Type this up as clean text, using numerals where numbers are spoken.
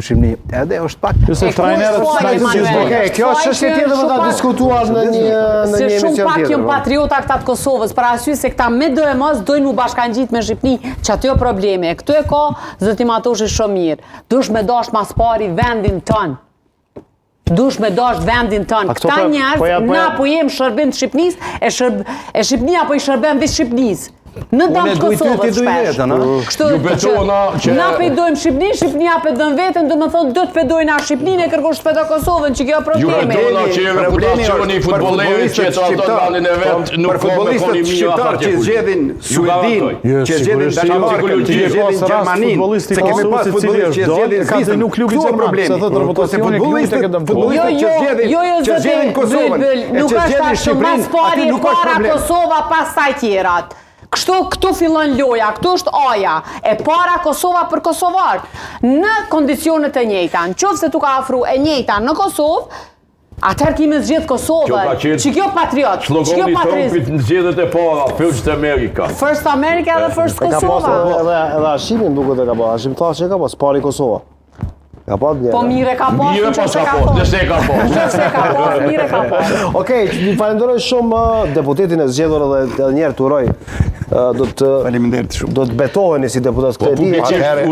Shqipni, edhe është pak... Nëse trajnerët... Kjo është çështje tjetër më ta diskutuar në një emision tjetër. Se shumë pak jënë patriota këta të Kosovës, për arsye se këta me do e mos dojnë mu bashkangjit me Shqipni, që aty o probleme. Këtu e ka zëtim atoshi shumë mirë. Dush me dash mas pari vendin tënë. Dush me dash vendin tënë. Këta njerëz, na po jem shërbim të Shqipnis, e Shqipnia po i shërbim vishë Shqipnis. Në damë të Kosovës shpesh. Na pëjdojmë Shqipni, Shqipnia pëjdojmë vetën, do më thonë do të pëjdojnë a Shqipnin e kërkosh të pëjdo Kosovën, që kjo probleme. Ju pëjdojnë që reputacioni futbollerit që të ato dalin e vetë nuk ko me ekonomia shqiptar që zgjedhin Suedin, që zgjedhin Danimarkën, që zgjedhin Gjermanin, se kemi pas futbollist që zgjedhin Zvicrën, këtu është problemi. Ose futbollistët që zgjedhin Kosovën, e që zgjedhin Shqipërinë, aty nuk është problem. Kosova pastaj tjerat. Këtu fillon loja, këtu është aja, e para Kosova për Kosovar, në kondicionet e njëjta, në qoftë se tu ka afru e njëjta në Kosovë, atëherë kime zgjedh Kosovën, që kjo patriot, që kjo Slogoni patriot. Trumpit në zgjedhjet e para, First America. First America dhe First Kosova. Edhe Hashimin duket e ka pas, Hashim tha që ka pas, pari Kosova. Ka pas një. Po mire ka pas, Mire pas ka pas, nëse ka pas. Nëse ka pas, mire ka pas. Okej, ju falenderoj shumë deputetin e zgjedhur edhe njerë të uroj. Do të betoheni si deputat këtë ditë.